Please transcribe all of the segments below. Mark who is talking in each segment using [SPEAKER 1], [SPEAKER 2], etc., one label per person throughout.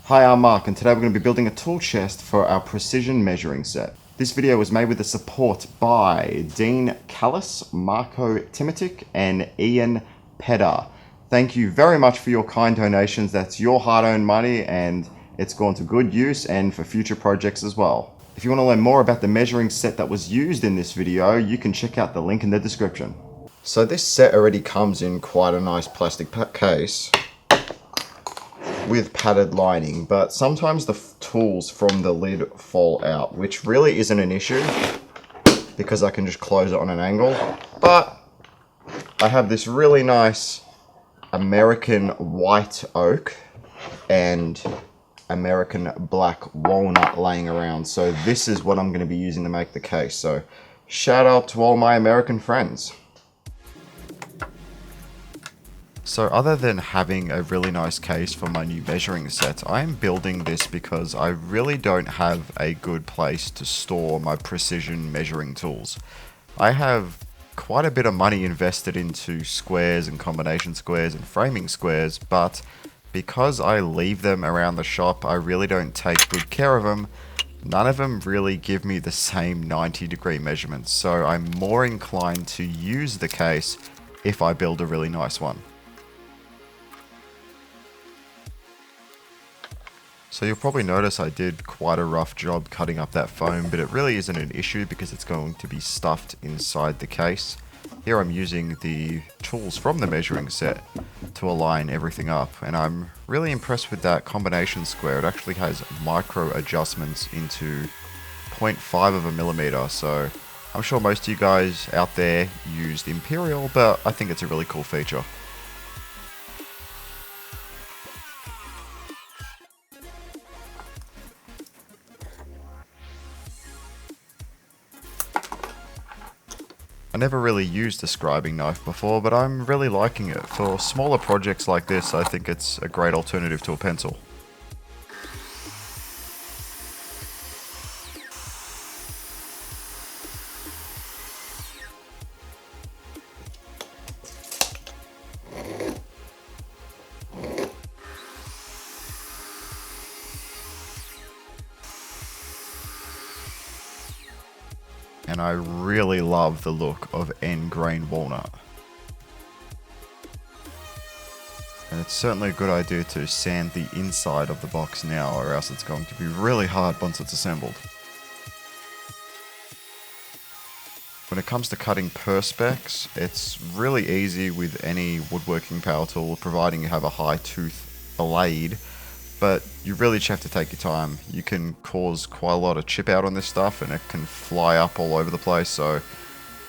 [SPEAKER 1] Hi, I'm Mark, and today we're going to be building a tool chest for our precision measuring set. This video was made with the support by Dean Callis, Marco Timotic, and Ian Pedder. Thank you very much for your kind donations. That's your hard-earned money, and it's gone to good use and for future projects as well. If you want to learn more about the measuring set that was used in this video, you can check out the link in the description. So this set already comes in quite a nice plastic case with padded lining, but sometimes the tools from the lid fall out, which really isn't an issue because I can just close it on an angle. But I have this really nice American white oak and American black walnut laying around, so this is what I'm going to be using to make the case. So shout out to all my American friends. So other than having a really nice case for my new measuring set, I am building this because I really don't have a good place to store my precision measuring tools. I have quite a bit of money invested into squares and combination squares and framing squares, but because I leave them around the shop, I really don't take good care of them. None of them really give me the same 90-degree measurements, so I'm more inclined to use the case if I build a really nice one. So you'll probably notice I did quite a rough job cutting up that foam, but it really isn't an issue because it's going to be stuffed inside the case. Here I'm using the tools from the measuring set to align everything up, and I'm really impressed with that combination square. It actually has micro adjustments into 0.5 of a millimeter, so I'm sure most of you guys out there used Imperial, but I think it's a really cool feature. I never really used a scribing knife before, but I'm really liking it. For smaller projects like this, I think it's a great alternative to a pencil. And I really love the look of end grain walnut. And it's certainly a good idea to sand the inside of the box now, or else it's going to be really hard once it's assembled. When it comes to cutting perspex, it's really easy with any woodworking power tool, providing you have a high tooth blade. But you really just have to take your time. You can cause quite a lot of chip out on this stuff and it can fly up all over the place, so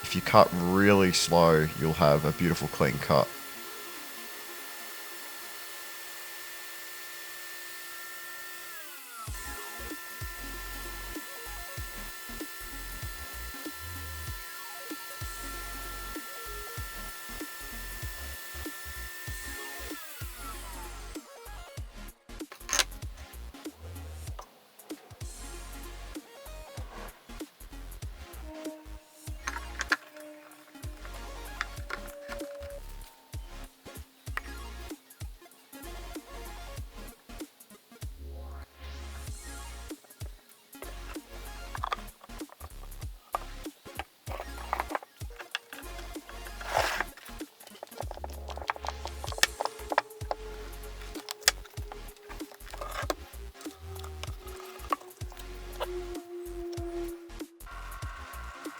[SPEAKER 1] if you cut really slow, you'll have a beautiful clean cut.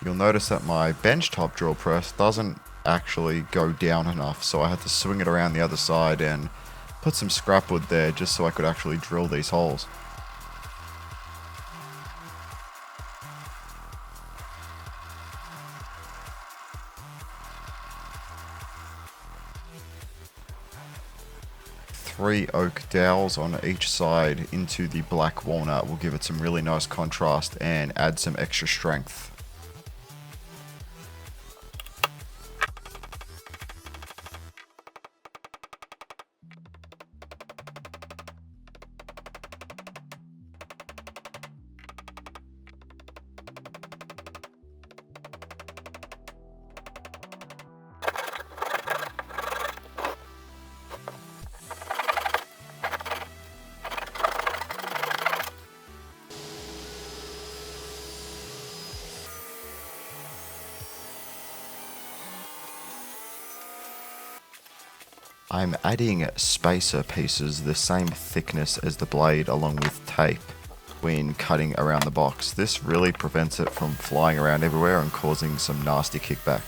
[SPEAKER 1] You'll notice that my benchtop drill press doesn't actually go down enough, so I had to swing it around the other side and put some scrap wood there just so I could actually drill these holes. Three oak dowels on each side into the black walnut will give it some really nice contrast and add some extra strength. I'm adding spacer pieces the same thickness as the blade along with tape when cutting around the box. This really prevents it from flying around everywhere and causing some nasty kickback.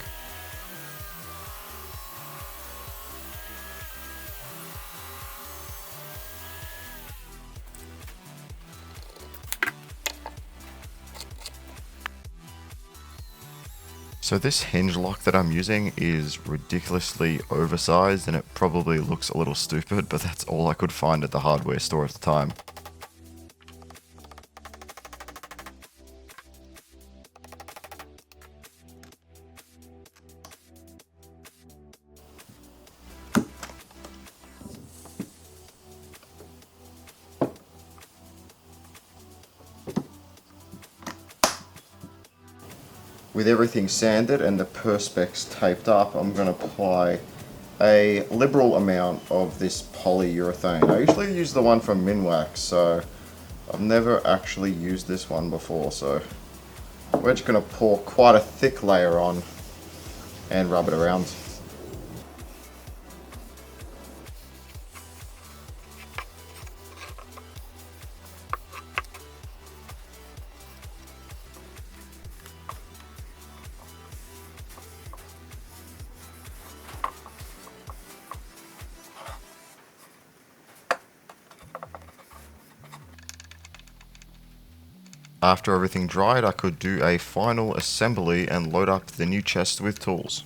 [SPEAKER 1] So this hinge lock that I'm using is ridiculously oversized and it probably looks a little stupid, but that's all I could find at the hardware store at the time. With everything sanded and the perspex taped up, I'm going to apply a liberal amount of this polyurethane. I usually use the one from Minwax, so I've never actually used this one before, so we're just going to pour quite a thick layer on and rub it around. After everything dried, I could do a final assembly and load up the new chest with tools.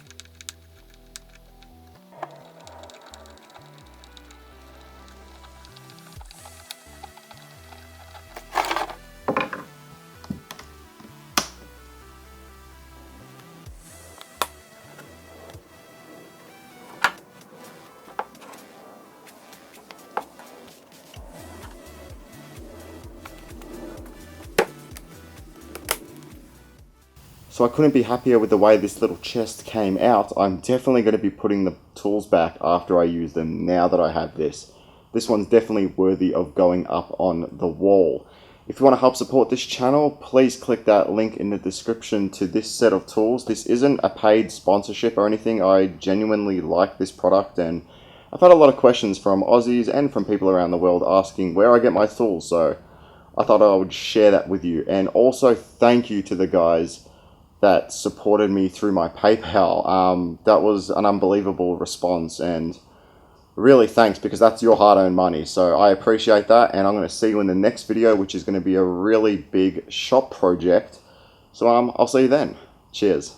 [SPEAKER 1] So I couldn't be happier with the way this little chest came out. I'm definitely going to be putting the tools back after I use them now that I have this. This one's definitely worthy of going up on the wall. If you want to help support this channel, please click that link in the description to this set of tools. This isn't a paid sponsorship or anything. I genuinely like this product and I've had a lot of questions from Aussies and from people around the world asking where I get my tools. So I thought I would share that with you. And also thank you to the guys that supported me through my PayPal. That was an unbelievable response and really thanks, because that's your hard-earned money. So I appreciate that, and I'm going to see you in the next video, which is going to be a really big shop project. So I'll see you then. Cheers.